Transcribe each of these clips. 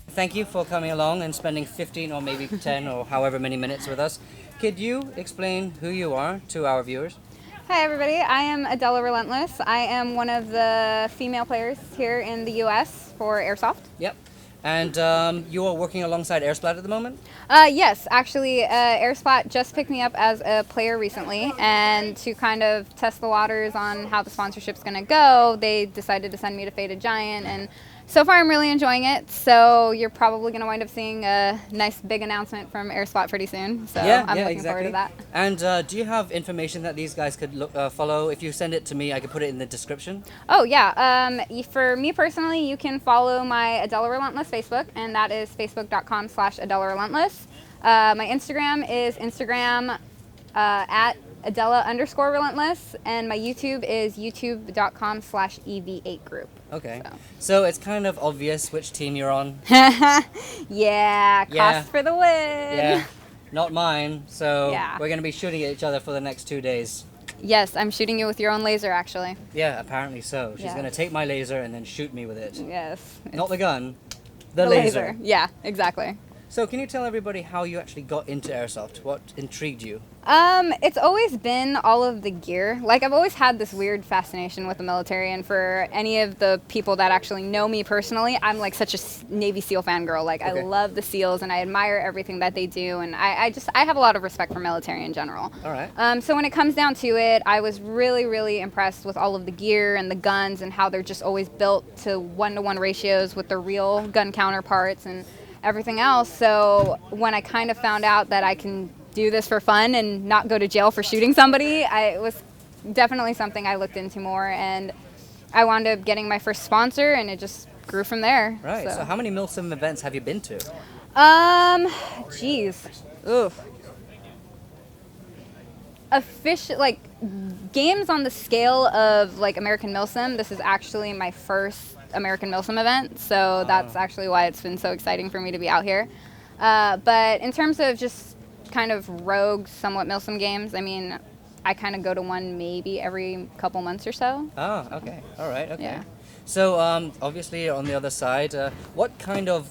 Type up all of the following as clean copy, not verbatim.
Thank you for coming along and spending 15 or maybe 10 or however many minutes with us. Could you explain who you are to our viewers? Hi everybody, I am Adella Relentless. I am one of the female players here in the US for Airsoft. Yep. And you are working alongside Airsplat at the moment? Yes, actually Airsplat just picked me up as a player recently, and to kind of test the waters on how the sponsorship's going to go, they decided to send me to Faded Giant, and so far I'm really enjoying it, so you're probably going to wind up seeing a nice big announcement from Airsplat pretty soon, so I'm looking forward to that. And do you have information that these guys could follow? If you send it to me, I could put it in the description. Oh yeah, for me personally, you can follow my Adella Relentless Facebook, and that is facebook.com/Adella Relentless. My Instagram is Instagram at Adella_Relentless, and my YouTube is youtube.com/EV8 group. Okay. So it's kind of obvious which team you're on. Yeah, cost for the win. Yeah, not mine. So Yeah. we're going to be shooting at each other for the next 2 days. Yes, I'm shooting you with your own laser, actually. Yeah, apparently so. She's Yeah. going to take my laser and then shoot me with it. Yes. Not the gun, the laser. Yeah, exactly. So can you tell everybody how you actually got into Airsoft? What intrigued you? It's always been all of the gear. Like, I've always had this weird fascination with the military, and for any of the people that actually know me personally, I'm like such a Navy SEAL fangirl. Like, I love the SEALs, and I admire everything that they do, and I have a lot of respect for military in general. All right. So when it comes down to it, I was really, really impressed with all of the gear and the guns and how they're just always built to 1-to-1 ratios with their real gun counterparts and everything else. So when I kind of found out that I can do this for fun and not go to jail for shooting somebody, it was definitely something I looked into more, and I wound up getting my first sponsor, and it just grew from there. Right. So how many MILSIM events have you been to? Geez. Oof. Like games on the scale of like American MILSIM, this is actually my first American MILSIM event, so that's actually why it's been so exciting for me to be out here. But in terms of just kind of rogue, somewhat MILSIM games, I mean, I kind of go to one maybe every couple months or so. Oh, okay. All right. Okay. Yeah. So obviously on the other side, what kind of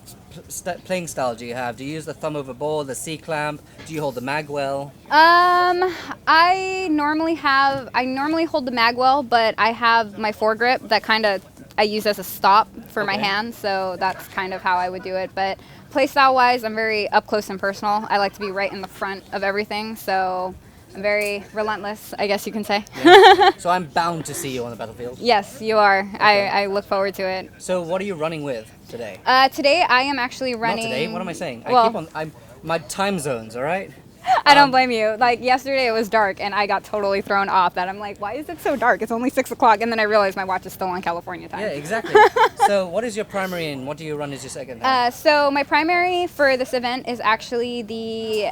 playing style do you have? Do you use the thumb over ball, the C-clamp? Do you hold the mag well? I normally hold the mag well, but I have my foregrip that kind of I use as a stop for my hand, so that's kind of how I would do it. But playstyle wise, I'm very up close and personal. I like to be right in the front of everything, so I'm very relentless, I guess you can say. Yeah. So I'm bound to see you on the battlefield. Yes, you are. Okay. I look forward to it. So what are you running with today? Today I am actually running. Not today. What am I saying? Well, My time zones. All right. I don't blame you. Like yesterday it was dark and I got totally thrown off that I'm like, why is it so dark? It's only 6 o'clock, and then I realized my watch is still on California time. Yeah, exactly. So what is your primary and what do you run as your second? So my primary for this event is actually the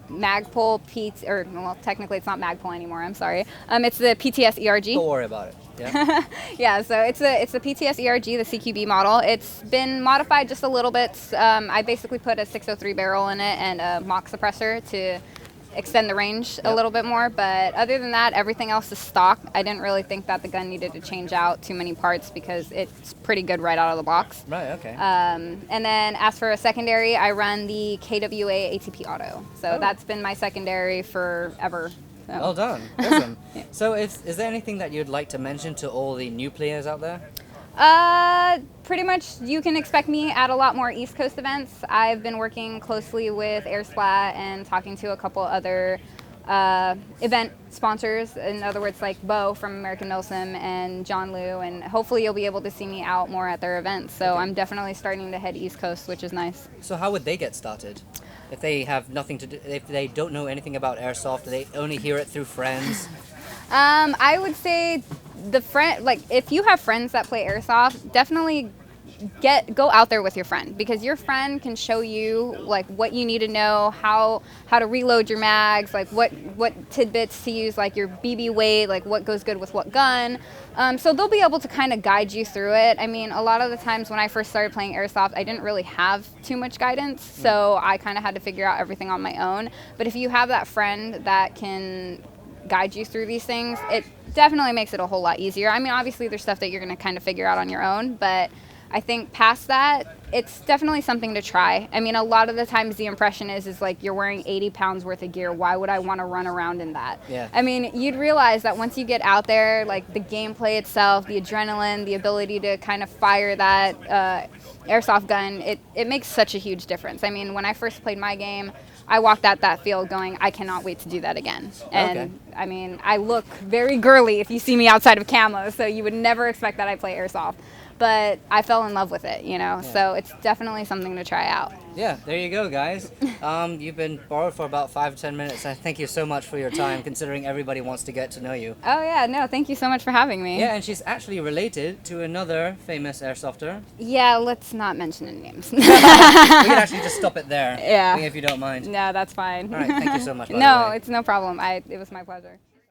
Magpul PT, or well, technically it's not Magpul anymore. I'm sorry. It's the PTS ERG. Don't worry about it. Yeah. Yeah. So it's the PTS ERG, the CQB model. It's been modified just a little bit. I basically put a 603 barrel in it and a mock suppressor to extend the range a little bit more, but other than that, everything else is stock. I didn't really think that the gun needed to change out too many parts because it's pretty good right out of the box. Right, okay. And then as for a secondary, I run the KWA ATP Auto. So that's been my secondary forever. So. Well done. Awesome. Yeah. So is there anything that you'd like to mention to all the new players out there? Pretty much you can expect me at a lot more East Coast events. I've been working closely with Airsplat and talking to a couple other event sponsors, in other words like Bo from American MILSIM and John Liu, and hopefully you'll be able to see me out more at their events. So I'm definitely starting to head East Coast, which is nice. So how would they get started? If they have nothing to do, if they don't know anything about Airsoft, they only hear it through friends? I would say if you have friends that play Airsoft, definitely go out there with your friend, because your friend can show you like what you need to know, how to reload your mags, like what tidbits to use, like your BB weight, like what goes good with what gun. So they'll be able to kind of guide you through it. I mean, a lot of the times when I first started playing Airsoft, I didn't really have too much guidance, so I kind of had to figure out everything on my own. But if you have that friend that can guide you through these things, it definitely makes it a whole lot easier. I mean, obviously there's stuff that you're going to kind of figure out on your own, but I think past that, it's definitely something to try. I mean, a lot of the times the impression is like you're wearing 80 pounds worth of gear. Why would I want to run around in that? Yeah. I mean, you'd realize that once you get out there, like the gameplay itself, the adrenaline, the ability to kind of fire that airsoft gun, it makes such a huge difference. I mean, when I first played my game, I walked out that field going, I cannot wait to do that again. And Okay. I mean, I look very girly if you see me outside of camo, so you would never expect that I play airsoft. But I fell in love with it, you know, so it's definitely something to try out. Yeah, there you go, guys. You've been borrowed for about 5 to 10 minutes. I thank you so much for your time, considering everybody wants to get to know you. Oh, yeah, no, thank you so much for having me. Yeah, and she's actually related to another famous airsofter. Yeah, let's not mention any names. We can actually just stop it there, Yeah. if you don't mind. No, that's fine. All right, thank you so much, by the No, way. it's no problem. It was my pleasure.